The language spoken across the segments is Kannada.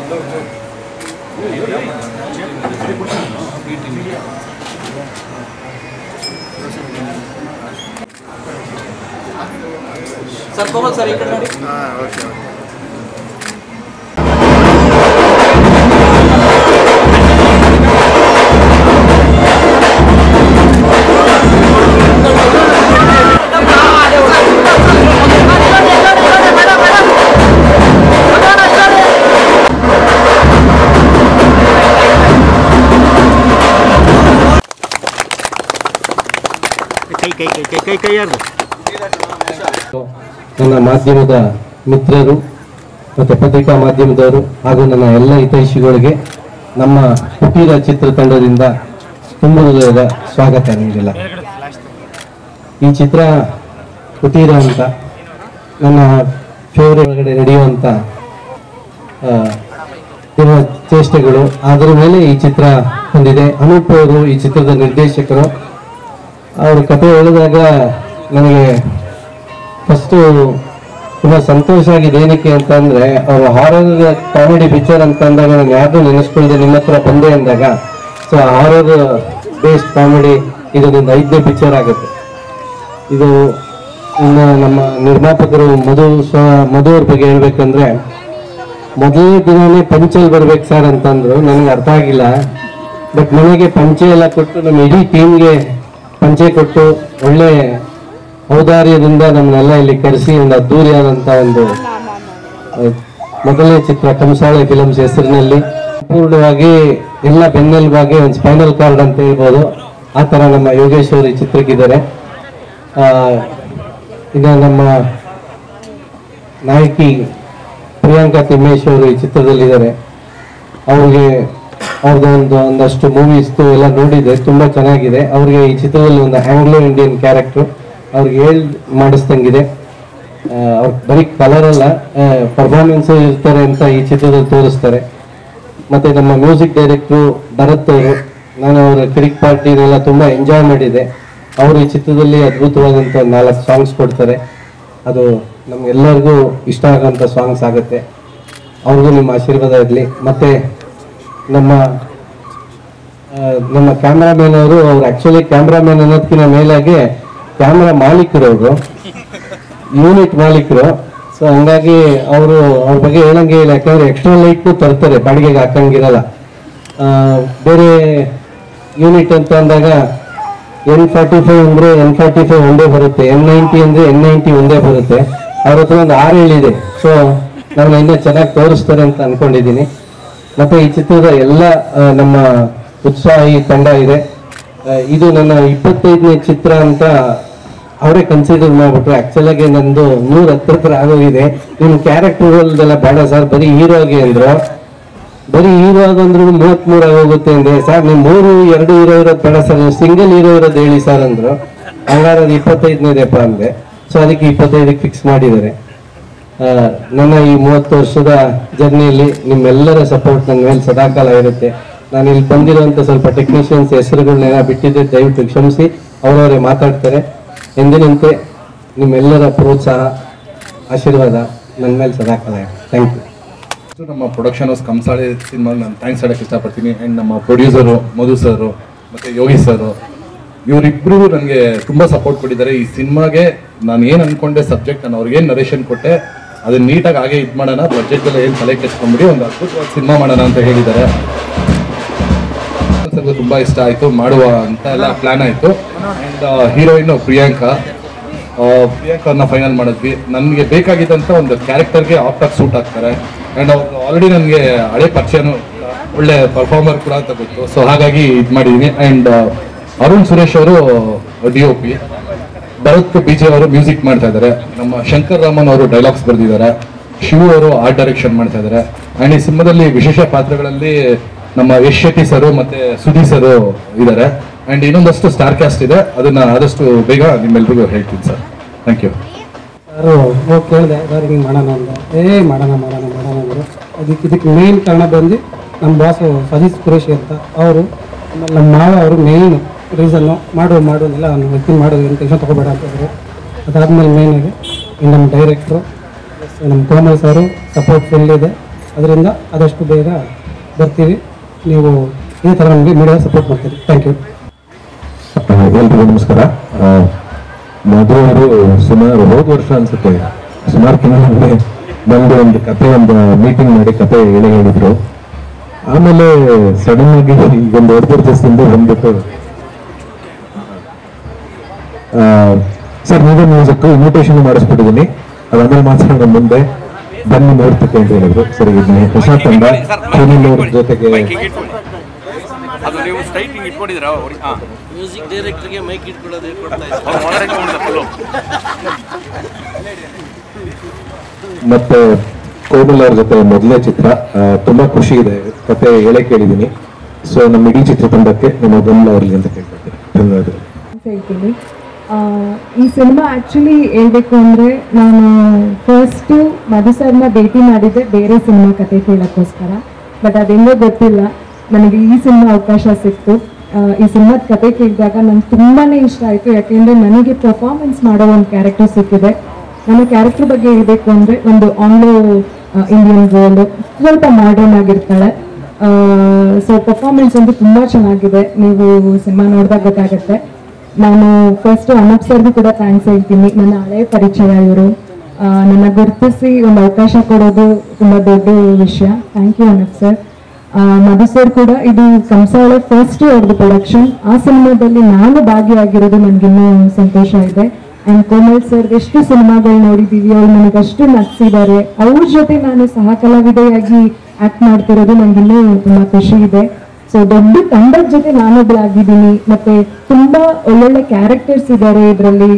सर कोमल सर इकड़े ನೋಡಿ ಓಕೆ ಕೈ ಯಾರ್ದು ನನ್ನ ಮಾಧ್ಯಮದ ಮಿತ್ರರು ಮತ್ತು ಪತ್ರಿಕಾ ಮಾಧ್ಯಮದವರು ಹಾಗೂ ನನ್ನ ಎಲ್ಲ ಹಿತೈಷಿಗಳಿಗೆ ನಮ್ಮ ಕುಟೀರ ಚಿತ್ರತಂಡದಿಂದ ತುಂಬ ಸ್ವಾಗತ ನಿಮಗೆಲ್ಲ. ಈ ಚಿತ್ರ ಕುಟೀರ ಅಂತ ನನ್ನ ಫೇವರೇಟ್ ಒಳಗಡೆ ನಡೆಯುವಂಥ ಚೇಷ್ಟೆಗಳು, ಅದರ ಮೇಲೆ ಈ ಚಿತ್ರ ಹೊಂದಿದೆ. ಅನೂಪ್ ಅವರು ಈ ಚಿತ್ರದ ನಿರ್ದೇಶಕರು. ಅವ್ರ ಕಥೆ ಹೇಳಿದಾಗ ನನಗೆ ಫಸ್ಟು ತುಂಬ ಸಂತೋಷ ಆಗಿದೆ. ಏನಕ್ಕೆ ಅಂತಂದರೆ ಅವರು ಹಾರರ್ ಕಾಮಿಡಿ ಪಿಕ್ಚರ್ ಅಂತ ಅಂದಾಗ ನಾನು ಯಾರನ್ನೂ ನೆನೆಸ್ಕೊಳ್ಳದೆ ನಿಮ್ಮ ಹತ್ರ ಬಂದೆ ಅಂದಾಗ, ಸೊ ಹಾರರ್ ಬೇಸ್ಡ್ ಕಾಮಿಡಿ ಇದು ಒಂದು 5ನೇ ಪಿಕ್ಚರ್ ಆಗುತ್ತೆ. ಇದು ಇನ್ನು ನಮ್ಮ ನಿರ್ಮಾಪಕರು ಮಧು ಅವ್ರ ಬಗ್ಗೆ ಹೇಳ್ಬೇಕಂದ್ರೆ, ಮೊದಲನೇ ದಿನವೇ ಪಂಚಲ್ಲಿ ಬರ್ಬೇಕು ಸರ್ ಅಂತಂದ್ರು. ನನಗೆ ಅರ್ಥ ಆಗಿಲ್ಲ. ಬಟ್ ನನಗೆ ಪಂಚೆ ಎಲ್ಲ ಕೊಟ್ಟು ನಮ್ಮ ಇಡೀ ಟೀಮ್ಗೆ ಪಂಚೆ ಕೊಟ್ಟು ಒಳ್ಳೆ ಔದಾರ್ಯದಿಂದ ನಮ್ಮನ್ನೆಲ್ಲ ಇಲ್ಲಿ ಕರೆಸಿ ಒಂದು ಅದ್ದೂರಿಯಾದಂಥ ಒಂದು ಮೊದಲನೇ ಚಿತ್ರ ಕಂಸಾಳೆ ಫಿಲಮ್ಸ್ ಹೆಸರಿನಲ್ಲಿ ಸಂಪೂರ್ಣವಾಗಿ ಎಲ್ಲ ಬೆನ್ನೆಲುಬಾಗಿ ಒಂದು ಸ್ಪೈನಲ್ ಕಾರ್ಡ್ ಅಂತ ಹೇಳ್ಬೋದು. ಆ ಥರ ನಮ್ಮ ಯೋಗೇಶ್ ಅವರು ಈ ಚಿತ್ರಕ್ಕಿದ್ದಾರೆ. ಇನ್ನು ನಮ್ಮ ನಾಯಕಿ ಪ್ರಿಯಾಂಕಾ ತಿಮ್ಮೇಶ್ ಅವರು ಈ ಚಿತ್ರದಲ್ಲಿದ್ದಾರೆ. ಅವ್ರಿಗೆ ಒಂದಷ್ಟು ಮೂವೀಸ್ತು ಎಲ್ಲ ನೋಡಿದೆ, ತುಂಬ ಚೆನ್ನಾಗಿದೆ. ಅವ್ರಿಗೆ ಈ ಚಿತ್ರದಲ್ಲಿ ಒಂದು ಆಂಗ್ಲೋ ಇಂಡಿಯನ್ ಕ್ಯಾರೆಕ್ಟರ್ ಅವ್ರಿಗೆ ಮಾಡಿಸ್ದಂಗಿದೆ. ಅವ್ರ ಬರೀ ಕಲರ್ ಅಲ್ಲ, ಪರ್ಫಾರ್ಮೆನ್ಸು ಇರ್ತಾರೆ ಅಂತ ಈ ಚಿತ್ರದಲ್ಲಿ ತೋರಿಸ್ತಾರೆ. ಮತ್ತು ನಮ್ಮ ಮ್ಯೂಸಿಕ್ ಡೈರೆಕ್ಟ್ರು ಭರತ್ ಅವರು, ನಾನು ಅವರ ಕಿರಿಕ್ ಪಾರ್ಟಿನೆಲ್ಲ ತುಂಬ ಎಂಜಾಯ್ ಮಾಡಿದೆ. ಅವರು ಈ ಚಿತ್ರದಲ್ಲಿ ಅದ್ಭುತವಾದಂಥ 4 ಸಾಂಗ್ಸ್ ಕೊಡ್ತಾರೆ. ಅದು ನಮಗೆಲ್ಲರಿಗೂ ಇಷ್ಟ ಆಗೋಂಥ ಸಾಂಗ್ಸ್ ಆಗುತ್ತೆ. ಅವ್ರಿಗೂ ನಿಮ್ಮ ಆಶೀರ್ವಾದ ಇರಲಿ. ಮತ್ತು ನಮ್ಮ ಕ್ಯಾಮ್ರಾಮನ್ ಅವರು ಆ್ಯಕ್ಚುಲಿ ಕ್ಯಾಮ್ರಾಮನ್ ಅನ್ನೋದಕ್ಕಿಂತ ಮೇಲಾಗಿ ಕ್ಯಾಮ್ರಾ ಮಾಲೀಕರು, ಅವರು ಯೂನಿಟ್ ಮಾಲೀಕರು. ಸೊ ಹಂಗಾಗಿ ಅವ್ರ ಬಗ್ಗೆ ಹೇಳಂಗೆ ಇಲ್ಲ. ಯಾಕಂದರೆ ಎಕ್ಸ್ಟ್ರಾ ಲೈಟ್ನು ತರ್ತಾರೆ, ಬಾಡಿಗೆಗೆ ಹಾಕಂಗಿರಲ್ಲ. ಬೇರೆ ಯೂನಿಟ್ ಅಂತ ಅಂದಾಗ N45 ಅಂದರೆ N45 ಒಂದೇ ಬರುತ್ತೆ, N90 ಅಂದರೆ N90 ಒಂದೇ ಬರುತ್ತೆ. ಅವ್ರ ಹತ್ರ ಒಂದು 6 ಹೇಳಿದೆ. ಸೊ ನಾನು ಇನ್ನೂ ಚೆನ್ನಾಗಿ ತೋರಿಸ್ತಾರೆ ಅಂತ ಅಂದ್ಕೊಂಡಿದ್ದೀನಿ. ಮತ್ತು ಈ ಚಿತ್ರದ ಎಲ್ಲ ನಮ್ಮ ಉತ್ಸಾಹಿ ತಂಡ ಇದೆ. ಇದು ನನ್ನ 25ನೇ ಚಿತ್ರ ಅಂತ ಅವರೇ ಕನ್ಸಿಡರ್ ಮಾಡಿಬಿಟ್ರು. ಆ್ಯಕ್ಚುಲಾಗಿ ನಂದು 110 ಆಗೋಗಿದೆ. ನಿಮ್ಮ ಕ್ಯಾರೆಕ್ಟರ್ಗಳದೆಲ್ಲ ಬೇಡ ಸರ್, ಬರೀ ಹೀರೋ ಆಗಿ ಅಂದರು. ಬರೀ ಹೀರೋ ಆಗಂದ್ರು 33 ಆಗೋಗುತ್ತೆ ಅಂದೆ. ಸರ್ ನೀವು 2 ಹೀರೋ ಇರೋದು ಬೇಡ ಸರ್, ನೀವು ಸಿಂಗಲ್ ಹೀರೋ ಇರೋದು ಹೇಳಿ ಸರ್ ಅಂದರು. ಹಂಗಾರೆ ಅದು 25ನೇದಪ್ಪ ಅಂದೆ. ಸೊ ಅದಕ್ಕೆ 25ಕ್ಕೆ ಫಿಕ್ಸ್ ಮಾಡಿದ್ದಾರೆ. ನನ್ನ ಈ 30 ವರ್ಷದ ಜರ್ನಿಯಲ್ಲಿ ನಿಮ್ಮೆಲ್ಲರ ಸಪೋರ್ಟ್ ನನ್ನ ಮೇಲೆ ಸದಾಕಾಲ ಇರುತ್ತೆ. ನಾನು ಇಲ್ಲಿ ಬಂದಿರುವಂಥ ಸ್ವಲ್ಪ ಟೆಕ್ನಿಷಿಯನ್ಸ್ ಹೆಸರುಗಳನ್ನೆಲ್ಲ ಬಿಟ್ಟಿದ್ದೆ, ದಯವಿಟ್ಟು ಕ್ಷಮಿಸಿ. ಅವರವರೇ ಮಾತಾಡ್ತಾರೆ. ಎಂದಿನಂತೆ ನಿಮ್ಮೆಲ್ಲರ ಪ್ರೋತ್ಸಾಹ ಆಶೀರ್ವಾದ ನನ್ನ ಮೇಲೆ ಸದಾಕಾಲ ಇದೆ. Thank you. ನಮ್ಮ ಪ್ರೊಡಕ್ಷನ್ ಹೌಸ್ ಕಂಸಾಳೆ ಸಿನಿಮಾಗೆ ನಾನು ಥ್ಯಾಂಕ್ಸ್ ಹೇಳೋಕ್ಕೆ ಇಷ್ಟಪಡ್ತೀನಿ. ಆ್ಯಂಡ್ ನಮ್ಮ ಪ್ರೊಡ್ಯೂಸರು ಮಧು ಸರು ಮತ್ತು ಯೋಗಿ ಸರು, ಇವರಿಬ್ಬರು ನನಗೆ ತುಂಬ ಸಪೋರ್ಟ್ ಕೊಟ್ಟಿದ್ದಾರೆ. ಈ ಸಿನಿಮಾಗೆ ನಾನು ಏನು ಅಂದ್ಕೊಂಡೆ ಸಬ್ಜೆಕ್ಟ್, ನಾನು ಅವ್ರಿಗೇನು ನರೇಷನ್ ಕೊಟ್ಟೆ ಅದನ್ನ ನೀಟಾಗಿ ಹಾಗೆ ಇದು ಮಾಡೋಣ, ಬಜೆಟೆಲ್ಲ ಏನು ತಲೆ ಕೆಚ್ಕೊಂಡ್ಬಿಡಿ ಒಂದು ಅದ್ಭುತವಾದ ಸಿನಿಮಾ ಮಾಡೋಣ ಅಂತ ಹೇಳಿದ್ದಾರೆ. ತುಂಬ ಇಷ್ಟ ಆಯಿತು, ಮಾಡುವ ಅಂತ ಎಲ್ಲ ಪ್ಲ್ಯಾನ್ ಆಯಿತು. ಆ್ಯಂಡ್ ಹೀರೋಯಿನ್ ಪ್ರಿಯಾಂಕನ್ನ ಫೈನಲ್ ಮಾಡಿದ್ವಿ. ನನಗೆ ಬೇಕಾಗಿದ್ದಂಥ ಒಂದು ಕ್ಯಾರೆಕ್ಟರ್ಗೆ ಆಫ್ಟಾಗಿ ಸೂಟ್ ಆಗ್ತಾರೆ. ಆ್ಯಂಡ್ ಅವ್ರು ಆಲ್ರೆಡಿ ನನಗೆ ಹಳೆ ಪರಿಚಯನೂ, ಒಳ್ಳೆ ಪರ್ಫಾರ್ಮರ್ ಕೂಡ ಅಂತ ಗೊತ್ತು. ಸೊ ಹಾಗಾಗಿ ಇದು ಮಾಡಿದ್ದೀನಿ. ಆ್ಯಂಡ್ ಅರುಣ್ ಸುರೇಶ್ ಅವರು DOP, ಭರತ್ BJ ಅವರು ಮ್ಯೂಸಿಕ್ ಮಾಡ್ತಾ ಇದ್ದಾರೆ. ನಮ್ಮ ಶಂಕರ್ ರಾಮನ್ ಅವರು ಡೈಲಾಗ್ಸ್ ಬರೆದಿದ್ದಾರೆ. ಶಿವು ಅವರು ಆರ್ಟ್ ಡೈರೆಕ್ಷನ್ ಮಾಡ್ತಾ ಇದ್ದಾರೆ. ಆ್ಯಂಡ್ ಈ ಸಿನಿಮಾದಲ್ಲಿ ವಿಶೇಷ ಪಾತ್ರಗಳಲ್ಲಿ ನಮ್ಮ ಯಶ್ ಶೆಟ್ಟಿ ಸರು ಮತ್ತು ಸುಧಿ ಸರು ಇದ್ದಾರೆ. ಆ್ಯಂಡ್ ಇನ್ನೊಂದಷ್ಟು ಸ್ಟಾರ್ ಕ್ಯಾಸ್ಟ್ ಇದೆ, ಅದನ್ನು ಆದಷ್ಟು ಬೇಗ ನಿಮ್ಮೆಲ್ರಿಗೂ ಹೇಳ್ತೀನಿ ಸರ್. Thank you. ಯಾರು ಹೋಗಿ ಕೇಳಿದೆ ಅವ್ರಿಗೆ ಹಿಂಗೆ ಮಾಡೋಣ ಅಂದ. ಮಾಡೋಣ ಅಂದರು. ಇದಕ್ಕೆ ಮೇನ್ ಕಾರಣ ಬಂದು ನಮ್ಮ ಬಾಸು ಸಜೀತ್ ಕುರೇಶಿ ಅಂತ ಅವರು, ಆಮೇಲೆ ನಮ್ಮ ಮಾವ ಅವರು ಮೇನ್ ರೀಸನ್ನು ಮಾಡೋದಿಲ್ಲ ಅವ್ನು ವ್ಯಕ್ತಿ ಮಾಡೋದು ಏನು ಟೆನ್ಷನ್ ತೊಗೋಬೇಡ ಅಂತಂದರು. ಅದಾದಮೇಲೆ ಮೇಯ್ನಾಗಿ ನಮ್ಮ ಡೈರೆಕ್ಟ್ರು ನಮ್ಮ ಕೋಮಲ್ ಸರು ಸಪೋರ್ಟ್ ಫುಲ್ ಇದೆ. ಅದರಿಂದ ಆದಷ್ಟು ಬೇಗ ಬರ್ತೀವಿ. ನೀವು ಇದೇ ಥರ ನಮಗೆ ಮೀಡಿಯಾ ಸಪೋರ್ಟ್ ಮಾಡ್ತೀರಿ. Thank you. ಎಲ್ರಿಗೂ ನಮಸ್ಕಾರ. ಮಧು ಅವರು ಸುಮಾರು ಹೋದ ವರ್ಷ ಅನ್ಸುತ್ತೆ ಸುಮಾರು ತಿಂಗಳ ಬಂದು ಒಂದು ಕತೆ ಒಂದು ಮೀಟಿಂಗ್ ಮಾಡಿ ಕತೆ ಹೇಳಿದ್ರು. ಆಮೇಲೆ ಸಡನ್ ಆಗಿ ಈಗೊಂದು ಜಬರ್ದಸ್ತಿಂದ ಬಂದ್ಬಿಟ್ಟು ಸರ್ ನೀವೇ ಮ್ಯೂಸಿಕ್ ಇನ್ವಿಟೇಷನ್ ಮಾಡಿಸ್ಬಿಟ್ಟಿದ್ದೀನಿ, ಅದಾದ್ಮೇಲೆ ಮಾತಾಡೋಣ ಮುಂದೆ ಬನ್ನಿ ನೋಡ್ತಿದ್ದೆ ಅಂತ ಹೇಳಿದ್ರು. ಸರಿ ಪ್ರಶಾಂತ್ ತಂಡ ಅವ್ರ ಜೊತೆಗೆ ಅದು ನೀವು ಸ್ಟ್ರೈಟಿಂಗ್ ಇಟ್ಕೊಂಡಿದ್ದೀರಾ? ಮ್ಯೂಸಿಕ್ ಡೈರೆಕ್ಟರ್ಗೆ ಮೈಕ್ ಇಟ್ಕೊಳ್ಳೋದು ಮತ್ತೆ ಕೋಮಲ್ ಅವ್ರ ಜೊತೆ ಮೊದಲನೇ ಚಿತ್ರ, ತುಂಬಾ ಖುಷಿ ಇದೆ. ಕತೆ ಹೇಳೇ ಕೇಳಿದ್ದೀನಿ. ಸೊ ನಮ್ಮ ಇಡೀ ಚಿತ್ರತಂಡಕ್ಕೆ ನಿಮ್ಮ ಕೋಮಲ್ ಅವ್ರಿಗೆ ಅಂತ ಕೇಳ್ಕೊಳ್ತೀನಿ. ಧನ್ಯವಾದಗಳು. ಹೇಳ್ತೀನಿ. ಈ ಸಿನಿಮಾ ಆ್ಯಕ್ಚುಲಿ ಹೇಳ್ಬೇಕು ಅಂದರೆ ನಾನು ಫಸ್ಟು ಮಧು ಸರ್ನ ಭೇಟಿ ಮಾಡಿದ್ದೆ ಬೇರೆ ಸಿನಿಮಾ ಕತೆ ಕೇಳೋಕ್ಕೋಸ್ಕರ. ಬಟ್ ಅದೆಂಗೋ ಗೊತ್ತಿಲ್ಲ, ನನಗೆ ಈ ಸಿನಿಮಾ ಅವಕಾಶ ಸಿಕ್ತು. ಈ ಸಿನಿಮಾದ ಕತೆ ಕೇಳಿದಾಗ ನಂಗೆ ತುಂಬಾ ಇಷ್ಟ ಆಯಿತು. ಯಾಕೆಂದರೆ ನನಗೆ ಪರ್ಫಾರ್ಮೆನ್ಸ್ ಮಾಡೋ ಒಂದು ಕ್ಯಾರೆಕ್ಟರ್ ಸಿಕ್ಕಿದೆ. ನನ್ನ ಕ್ಯಾರೆಕ್ಟರ್ ಬಗ್ಗೆ ಹೇಳಬೇಕು ಅಂದರೆ ಒಂದು ಆಂಗ್ಲೋ ಇಂಡಿಯನ್ ಗರ್ಲ್, ಸ್ವಲ್ಪ ಮಾಡರ್ನ್ ಆಗಿರ್ತಾಳೆ. ಸೊ ಪರ್ಫಾರ್ಮೆನ್ಸ್ ಅಂತೂ ತುಂಬ ಚೆನ್ನಾಗಿದೆ, ನೀವು ಸಿನಿಮಾ ನೋಡಿದಾಗ ಗೊತ್ತಾಗುತ್ತೆ. ನಾನು ಫಸ್ಟ್ ಅನೂಪ್ ಸರ್ಗೂ ಕೂಡ ಥ್ಯಾಂಕ್ಸ್ ಹೇಳ್ತೀನಿ. ನನ್ನ ಹಳೆಯ ಪರಿಚಯ ಇವರು, ನನ್ನ ಗುರುತಿಸಿ ಒಂದು ಅವಕಾಶ ಕೊಡೋದು ತುಂಬ ದೊಡ್ಡ ವಿಷಯ. Thank you Anoop sir. Madhu sir ಕೂಡ ಇದು ಕಂಸಾಳೆ ಫಸ್ಟ್ ಅವ್ರದ್ದು ಪ್ರೊಡಕ್ಷನ್. ಆ ಸಿನಿಮಾದಲ್ಲಿ ನಾನು ಭಾಗಿಯಾಗಿರೋದು ನನಗಿನ್ನೂ ಸಂತೋಷ ಇದೆ. ಆ್ಯಂಡ್ ಕೋಮಲ್ ಸರ್ ಎಷ್ಟು ಸಿನಿಮಾಗಳು ನೋಡಿದ್ದೀವಿ, ಅವ್ರು ನನಗಷ್ಟು ನಗಿಸಿದ್ದಾರೆ. ಅವ್ರ ಜೊತೆ ನಾನು ಸಹ ಕಲಾವಿದೆಯಾಗಿ ಆ್ಯಕ್ಟ್ ಮಾಡ್ತಿರೋದು ನನಗಿನ್ನೂ ತುಂಬ ಖುಷಿ ಇದೆ. ಸೊ ದೊಡ್ಡ ತಂಡದ ಜೊತೆ ನಾನೊಬ್ಬಳಾಗಿದ್ದೀನಿ. ಮತ್ತು ತುಂಬ ಒಳ್ಳೊಳ್ಳೆ ಕ್ಯಾರೆಕ್ಟರ್ಸ್ ಇದ್ದಾರೆ ಇದರಲ್ಲಿ.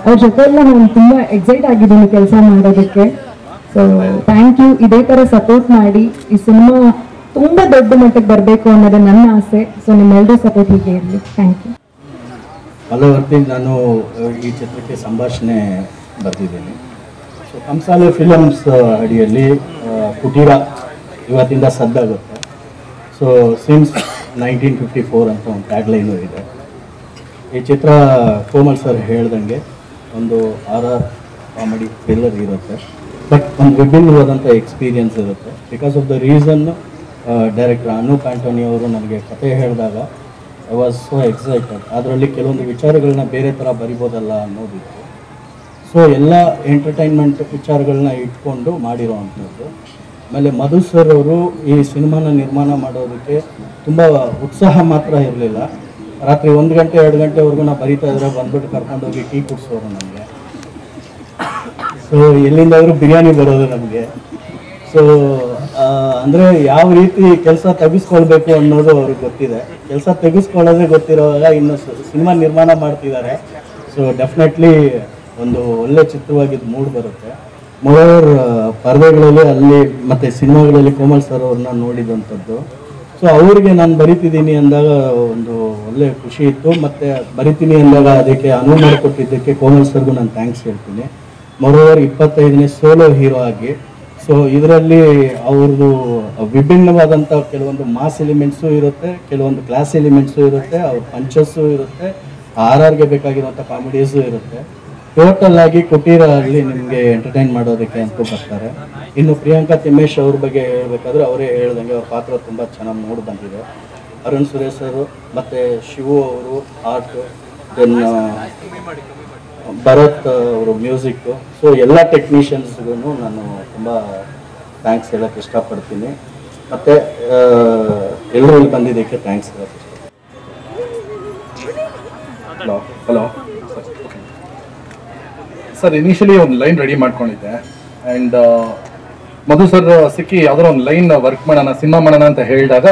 ಅವ್ರ ಜೊತೆ ಎಲ್ಲ ನಾನು ತುಂಬ ಎಕ್ಸೈಟ್ ಆಗಿದ್ದೀನಿ ಕೆಲಸ ಮಾಡೋದಕ್ಕೆ. So thank you. ಇದೇ ಥರ ಸಪೋರ್ಟ್ ಮಾಡಿ ಈ ಸಿನಿಮಾ ತುಂಬ ದೊಡ್ಡ ಮಟ್ಟಕ್ಕೆ ಬರಬೇಕು ಅನ್ನೋದು ನನ್ನ ಆಸೆ. ಸೊ ನಿಮ್ಮೆಲ್ಲರೂ ಸಪೋರ್ಟ್ ಹೀಗೆ ಇರಲಿ. Thank you. ಹಲವರ್ತಿ ನಾನು ಈ ಚಿತ್ರಕ್ಕೆ ಸಂಭಾಷಣೆ ಬರೆದಿದ್ದೀನಿ. ಸೊ ಕಂಸಾಲೆ ಫಿಲಮ್ಸ್ ಅಡಿಯಲ್ಲಿ ಕುಟೀರ ಇವತ್ತಿಂದ ಸದ್ದಾಗುತ್ತೆ. ಸೊ ಸಿನ್ಸ್ 1954 ಅಂತ ಒಂದು ಟ್ಯಾಗ್ಲೈನು ಇದೆ. ಈ ಚಿತ್ರ ಕೋಮಲ್ ಸರ್ ಹೇಳ್ದಂಗೆ ಒಂದು ಆರ್ ಕಾಮಿಡಿ ಥ್ರಿಲ್ಲರ್ ಇರುತ್ತೆ, ಬಟ್ ಒಂದು ವಿಭಿನ್ನವಾದಂಥ ಎಕ್ಸ್ಪೀರಿಯನ್ಸ್ ಇರುತ್ತೆ. Because of the reason director Anoop Antony ಅವರು ನನಗೆ ಕತೆ ಹೇಳಿದಾಗ ಐ ವಾಸ್ ಸೋ ಎಕ್ಸೈಟೆಡ್. ಅದರಲ್ಲಿ ಕೆಲವೊಂದು ವಿಚಾರಗಳನ್ನ ಬೇರೆ ಥರ ಬರಿಬೋದಲ್ಲ ಅನ್ನೋದಿತ್ತು. ಸೊ ಎಲ್ಲ ಎಂಟರ್ಟೈನ್ಮೆಂಟ್ ವಿಚಾರಗಳನ್ನ ಇಟ್ಕೊಂಡು ಮಾಡಿರೋ ಅಂಥದ್ದು. ಆಮೇಲೆ ಮಧು ಸರ್ ಅವರು ಈ ಸಿನಿಮಾನ ನಿರ್ಮಾಣ ಮಾಡೋದಕ್ಕೆ ತುಂಬ ಉತ್ಸಾಹ ಮಾತ್ರ ಇರಲಿಲ್ಲ. ರಾತ್ರಿ 1 ಗಂಟೆ 2 ಗಂಟೆವರೆಗೂ ನಾವು ಬರೀತಾ ಇದ್ರೆ ಬಂದ್ಬಿಟ್ಟು ಕರ್ಕೊಂಡೋಗಿ ಟೀ ಕುಡಿಸೋರು ನಮಗೆ. ಸೊ ಎಲ್ಲಿಂದಾದರೂ ಬಿರಿಯಾನಿ ಬರೋದು ನಮಗೆ. ಸೊ ಅಂದರೆ ಯಾವ ರೀತಿ ಕೆಲಸ ತೆಗೆಸ್ಕೊಳ್ಬೇಕು ಅನ್ನೋದು ಅವ್ರಿಗೆ ಗೊತ್ತಿದೆ. ಕೆಲಸ ತೆಗೆಸ್ಕೊಳ್ಳೋದೇ ಗೊತ್ತಿರೋವಾಗ ಇನ್ನು ಸಿನಿಮಾ ನಿರ್ಮಾಣ ಮಾಡ್ತಿದ್ದಾರೆ. ಸೊ ಡೆಫಿನೆಟ್ಲಿ ಒಂದು ಒಳ್ಳೆ ಚಿತ್ರವಾಗಿದ್ದು ಮೂಡ್ ಬರುತ್ತೆ. ಮೊದಲರ್ ಪರದೆಗಳಲ್ಲಿ ಅಲ್ಲಿ ಮತ್ತು ಸಿನಿಮಾಗಳಲ್ಲಿ ಕೋಮಲ್ ಸರ್ ಅವ್ರನ್ನ ನೋಡಿದಂಥದ್ದು. ಸೊ ಅವ್ರಿಗೆ ನಾನು ಬರಿತಿದ್ದೀನಿ ಅಂದಾಗ ಒಂದು ಒಳ್ಳೆ ಖುಷಿ ಇತ್ತು. ಮತ್ತು ಬರಿತೀನಿ ಅಂದಾಗ ಅದಕ್ಕೆ ಅನುವು ಮಾಡಿಕೊಟ್ಟಿದ್ದಕ್ಕೆ ಕೋಮಲ್ ಸರ್ಗೂ ನಾನು ಥ್ಯಾಂಕ್ಸ್ ಹೇಳ್ತೀನಿ. ಮೊದಲರ್ 25ನೇ ಸೋಲೋ ಹೀರೋ ಆಗಿ. ಸೊ ಇದರಲ್ಲಿ ಅವ್ರದ್ದು ವಿಭಿನ್ನವಾದಂಥ ಕೆಲವೊಂದು ಮಾಸ್ ಎಲಿಮೆಂಟ್ಸು ಇರುತ್ತೆ, ಕೆಲವೊಂದು ಕ್ಲಾಸ್ ಎಲಿಮೆಂಟ್ಸು ಇರುತ್ತೆ, ಅವ್ರ ಪಂಚಸ್ಸು ಇರುತ್ತೆ, RRಗೆ ಬೇಕಾಗಿರುವಂಥ ಕಾಮಿಡೀಸು ಇರುತ್ತೆ. ಟೋಟಲ್ ಆಗಿ ಕುಟೀರ ಅಲ್ಲಿ ನಿಮಗೆ ಎಂಟರ್ಟೈನ್ ಮಾಡೋದಕ್ಕೆ ಅಂತ ಬರ್ತಾರೆ. ಇನ್ನು ಪ್ರಿಯಾಂಕಾ ತಿಮ್ಮೇಶ್ ಅವ್ರ ಬಗ್ಗೆ ಹೇಳಬೇಕಾದ್ರೆ ಅವರೇ ಹೇಳ್ದಂಗೆ ಅವ್ರ ಪಾತ್ರ ತುಂಬ ಚೆನ್ನಾಗಿ ಮೂಡಿ ಬಂದಿದೆ. ಅರುಣ್ ಸುರೇಶ್ ಅವರು ಮತ್ತು ಶಿವು ಅವರು ಆರ್ಟ್, ದೆನ್ ಭರತ್ ಅವರು ಮ್ಯೂಸಿಕ್ಕು. ಸೊ ಎಲ್ಲ ಟೆಕ್ನಿಷಿಯನ್ಸ್ಗೂ ನಾನು ತುಂಬ ಥ್ಯಾಂಕ್ಸ್ ಹೇಳೋಕ್ಕೆ ಇಷ್ಟಪಡ್ತೀನಿ. ಮತ್ತು ಎಲ್ಲರೂ ಇಲ್ಲಿ ಬಂದಿದ್ದಕ್ಕೆ ಥ್ಯಾಂಕ್ಸ್ ಹೇಳೋಕ್ಕೆ ಹಲೋ ಹಲೋ ಸರ್, ಇನಿಷಿಯಲಿ ಒಂದು ಲೈನ್ ರೆಡಿ ಮಾಡ್ಕೊಂಡಿದ್ದೆ. ಆ್ಯಂಡ್ ಮಧು ಸರ್ ಸಿಕ್ಕಿ ಯಾವುದೋ ಒಂದು ಲೈನ್ ವರ್ಕ್ ಮಾಡೋಣ, ಸಿನಿಮಾ ಮಾಡೋಣ ಅಂತ ಹೇಳಿದಾಗ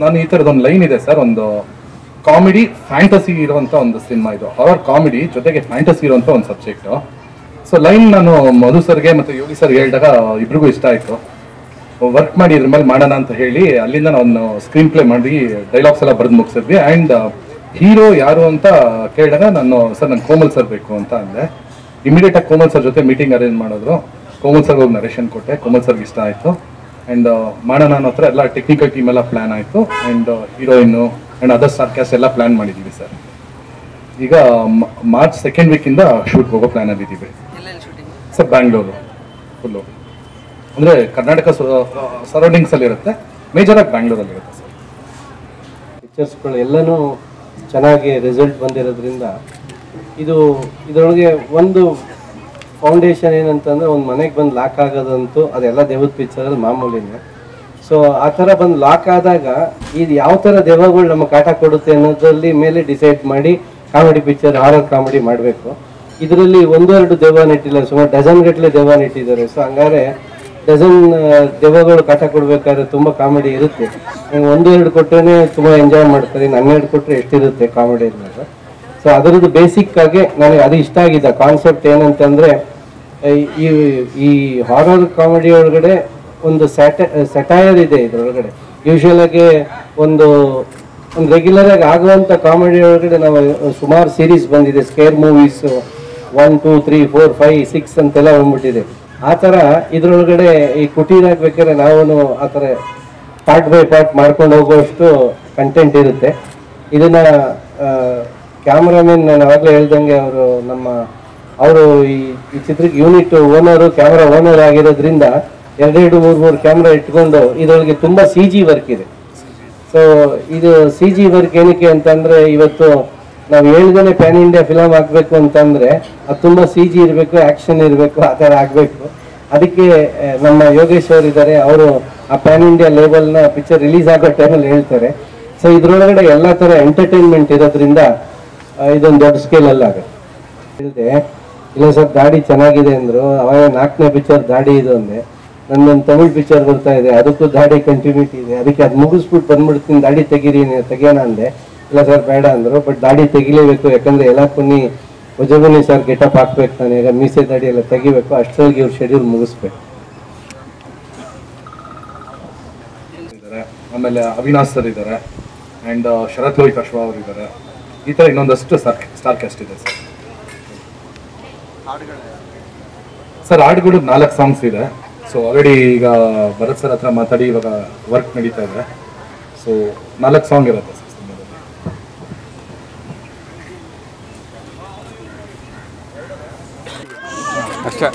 ನಾನು ಈ ಥರದೊಂದು ಲೈನ್ ಇದೆ ಸರ್, ಒಂದು ಕಾಮಿಡಿ ಫ್ಯಾಂಟಸಿ ಇರುವಂಥ ಒಂದು ಸಿನಿಮಾ ಇದು. ಹಾರರ್ ಕಾಮಿಡಿ ಜೊತೆಗೆ ಫ್ಯಾಂಟಸಿ ಇರುವಂಥ ಒಂದು ಸಬ್ಜೆಕ್ಟು. ಸೊ ಲೈನ್ ನಾನು ಮಧು ಸರ್ಗೆ ಮತ್ತು ಯೋಗಿ ಸರ್ಗೆ ಹೇಳಿದಾಗ ಇಬ್ರಿಗೂ ಇಷ್ಟ ಆಯಿತು. ವರ್ಕ್ ಮಾಡಿ ಇದ್ರ ಮೇಲೆ ಮಾಡೋಣ ಅಂತ ಹೇಳಿ ಅಲ್ಲಿಂದ ನಾವು ಸ್ಕ್ರೀನ್ ಪ್ಲೇ ಮಾಡಿ ಡೈಲಾಗ್ಸ್ ಎಲ್ಲ ಬರೆದು ಮುಗಿಸಿದ್ವಿ. ಆ್ಯಂಡ್ ಹೀರೋ ಯಾರು ಅಂತ ಕೇಳಿದಾಗ ನಾನು ಸರ್ ನನ್ನ ಕೋಮಲ್ ಸರ್ ಬೇಕು ಅಂತ ಅಂದೆ. ಇಮಿಡಿಯೇಟಾಗಿ ಕೋಮಲ್ ಸರ್ ಜೊತೆ ಮೀಟಿಂಗ್ ಅರೇಂಜ್ ಮಾಡಿದ್ರು. ಕೋಮಲ್ ಸರ್ಗೆ ಹೋಗಿ ನರೇಷನ್ ಕೊಟ್ಟೆ. ಕೋಮಲ್ ಸರ್ಗೆ ಇಷ್ಟ ಆಯಿತು. ಆ್ಯಂಡ್ ಮಾಡೋಣ ಅನ್ನೋ ಹತ್ರ ಎಲ್ಲ ಟೆಕ್ನಿಕಲ್ ಟೀಮ್ ಎಲ್ಲ ಪ್ಲ್ಯಾನ್ ಆಯಿತು. And heroine and other star cast ಎಲ್ಲ ಪ್ಲ್ಯಾನ್ ಮಾಡಿದ್ದೀವಿ ಸರ್. ಈಗ ಮಾರ್ಚ್ 2nd ವೀಕಿಂದ ಶೂಟ್ಗೆ ಹೋಗೋ ಪ್ಲ್ಯಾನಲ್ಲಿ ಇದ್ದೀವಿ ಸರ್. ಬ್ಯಾಂಗ್ಳೂರು ಫುಲ್ಲು. ಅಂದರೆ ಕರ್ನಾಟಕ ಸರೌಂಡಿಂಗ್ಸಲ್ಲಿ ಇರುತ್ತೆ, ಮೇಜರಾಗಿ ಬ್ಯಾಂಗ್ಳೂರಲ್ಲಿ ಇರುತ್ತೆ ಸರ್. ಪಿಕ್ಚರ್ಸ್ಗಳು ಎಲ್ಲನೂ ಚೆನ್ನಾಗಿ ರಿಸಲ್ಟ್ ಬಂದಿರೋದ್ರಿಂದ ಇದರೊಳಗೆ ಒಂದು ಫೌಂಡೇಶನ್ ಏನಂತಂದರೆ ಒಂದು ಮನೆಗೆ ಬಂದು ಲಾಕ್ ಆಗೋದಂತೂ ಅದೆಲ್ಲ ದೆವ್ವದ ಪಿಕ್ಚರಲ್ಲಿ ಮಾಮೂಲಿನೇ. ಸೊ ಆ ಥರ ಬಂದು ಲಾಕ್ ಆದಾಗ ಇದು ಯಾವ ಥರ ದೆವ್ವಗಳು ನಮಗೆ ಕಾಟ ಕೊಡುತ್ತೆ ಅನ್ನೋದ್ರಲ್ಲಿ ಮೇಲೆ ಡಿಸೈಡ್ ಮಾಡಿ ಕಾಮಿಡಿ ಪಿಕ್ಚರ್, ಹಾರರ್ ಕಾಮಿಡಿ ಮಾಡಬೇಕು. ಇದರಲ್ಲಿ 1-2 ದೆವ್ವ ನೆಟ್ಟಿಲ್ಲ, ಸುಮಾರು ಡಜನ್ ಗಟ್ಟಲೆ ದೆವ್ವ ನೆಟ್ಟಿದ್ದಾರೆ. ಸೊ ಹಂಗಾರೆ ಡಜನ್ ದೆವ್ವಗಳು ಕಾಟ ಕೊಡ್ಬೇಕಾದ್ರೆ ತುಂಬ ಕಾಮಿಡಿ ಇರುತ್ತೆ. 1-2 ಕೊಟ್ಟರೆ ತುಂಬ ಎಂಜಾಯ್ ಮಾಡ್ತಾರೆ, 12 ಕೊಟ್ಟರೆ ಎಷ್ಟಿರುತ್ತೆ ಕಾಮಿಡಿ ಅನ್ನೋದು. ಸೊ ಅದರದ್ದು ಬೇಸಿಕ್ ಆಗಿ ನನಗೆ ಅದು ಇಷ್ಟ ಆಗಿದೆ ಕಾನ್ಸೆಪ್ಟ್. ಏನಂತಂದರೆ ಈ ಹಾರರ್ ಕಾಮಿಡಿ ಒಳಗಡೆ ಒಂದು ಸೆಟೈರ್ ಇದೆ ಇದರೊಳಗಡೆ. ಯೂಶುವಲ್ ಆಗಿ ಒಂದು ರೆಗ್ಯುಲರ್ ಆಗಿ ಆಗುವಂಥ ಕಾಮಿಡಿ ಒಳಗಡೆ ನಾವು ಸುಮಾರು ಸೀರೀಸ್ ಬಂದಿದೆ, ಸ್ಕೇರ್ ಮೂವೀಸ್ 1, 2, 3, 4, 5, 6 ಅಂತೆಲ್ಲ ಬಂದ್ಬಿಟ್ಟಿದೆ. ಆ ಥರ ಇದರೊಳಗಡೆ ಈ ಕುಟೀರ ಆಗ್ಬೇಕಾದ್ರೆ ನಾವು ಆ ಥರ ಪಾರ್ಟ್ ಬೈ ಪಾರ್ಟ್ ಮಾಡ್ಕೊಂಡು ಹೋಗುವಷ್ಟು ಕಂಟೆಂಟ್ ಇರುತ್ತೆ. ಇದನ್ನು ಕ್ಯಾಮ್ರಾಮನ್ ನಾನು ಆವಾಗಲೇ ಹೇಳ್ದಂಗೆ ಅವರು ಈ ಚಿತ್ರಕ್ಕೆ ಯೂನಿಟ್ ಓನರು, ಕ್ಯಾಮ್ರಾ ಓನರ್ ಆಗಿರೋದ್ರಿಂದ 2-3 ಕ್ಯಾಮ್ರಾ ಇಟ್ಕೊಂಡು ಇದರೊಳಗೆ ತುಂಬ CG ವರ್ಕ್ ಇದೆ. ಸೊ ಇದು CG ವರ್ಕ್ ಏನಕ್ಕೆ ಅಂತಂದರೆ, ಇವತ್ತು ನಾವು ಹೇಳ್ದೇ ಪ್ಯಾನ್ ಇಂಡಿಯಾ ಫಿಲಮ್ ಆಗಬೇಕು ಅಂತಂದರೆ ಅದು ತುಂಬ CG ಇರಬೇಕು, ಆ್ಯಕ್ಷನ್ ಇರಬೇಕು, ಆ ಥರ ಆಗಬೇಕು. ಅದಕ್ಕೆ ನಮ್ಮ ಯೋಗೇಶ್ ಅವರು ಇದ್ದಾರೆ, ಅವರು ಆ ಪ್ಯಾನ್ ಇಂಡಿಯಾ ಲೇಬಲ್ನ ಪಿಕ್ಚರ್ ರಿಲೀಸ್ ಆಗೋ ಟೈಮಲ್ಲಿ ಹೇಳ್ತಾರೆ. ಸೊ ಇದರೊಳಗಡೆ ಎಲ್ಲ ಥರ ಎಂಟರ್ಟೈನ್ಮೆಂಟ್ ಇರೋದ್ರಿಂದ ಇದೊಂದು ದೊಡ್ಡ ಸ್ಕೇಲಲ್ಲಿ ಆಗುತ್ತೆ. ಹೇಳಿದೆ ಇಲ್ಲ ಸರ್ ದಾಡಿ ಚೆನ್ನಾಗಿದೆ ಅಂದರು. ಅವಾಗ 4ನೇ ಪಿಕ್ಚರ್ ದಾಡಿ ಇದು ಅಂದೆ. ನನ್ನೊಂದು ತಮಿಳ್ ಪಿಕ್ಚರ್ ಬರ್ತಾ ಇದೆ, ಅದಕ್ಕೂ ದಾಡಿ ಕಂಟಿನ್ಯೂಟಿ ಇದೆ, ಅದಕ್ಕೆ ಅದು ಮುಗಿಸ್ಬಿಟ್ಟು ಬಂದ್ಬಿಡ್ತೀನಿ, ದಾಡಿ ತೆಗೀಯೋಣ ಅಂದೆ. ಇಲ್ಲ ಸರ್ ಬೇಡ ಅಂದರು. ಬಟ್ ದಾಡಿ ತೆಗಿಲೇಬೇಕು, ಯಾಕಂದರೆ ಎಲ್ಲ ಕೊನ್ನಿ ವಜಗುನಿ ಸರ್ ಗೆಟಪ್ ಹಾಕ್ಬೇಕು, ನಾನು ಈಗ ಮೀಸೆ ದಾಡಿ ಎಲ್ಲ ತೆಗಿಬೇಕು, ಅಷ್ಟರಲ್ಲಿ ಇವ್ರ ಶೆಡ್ಯೂಲ್ ಮುಗಿಸ್ಬೇಕು. ಆಮೇಲೆ ಅವಿನಾಶ್ ಸರ್ ಇದ್ದಾರೆ, ಆ್ಯಂಡ್ ಶರತ್ ಲೋಹಿತ್ ಅಶ್ವಾ ಅವರು ಇದ್ದಾರೆ. ಈ ಥರ ಇನ್ನೊಂದಷ್ಟು ಸ್ಟಾರ್ ಕ್ಯಾಸ್ಟ್ ಇದೆ ಸರ್. ಹಾಡುಗಳು 4 ಸಾಂಗ್ಸ್ ಇದೆ. ಸೊ ಆಲ್ರೆಡಿ ಈಗ ಭರತ್ ಸರ್ ಹತ್ರ ಮಾತಾಡಿ ಇವಾಗ ವರ್ಕ್ ನಡೀತಾ ಇದೆ. ಸೊ 4 ಸಾಂಗ್ ಇರುತ್ತೆ ಸರ್ ಸಿನಿಮಾದಲ್ಲಿ. ಅಷ್ಟೇ.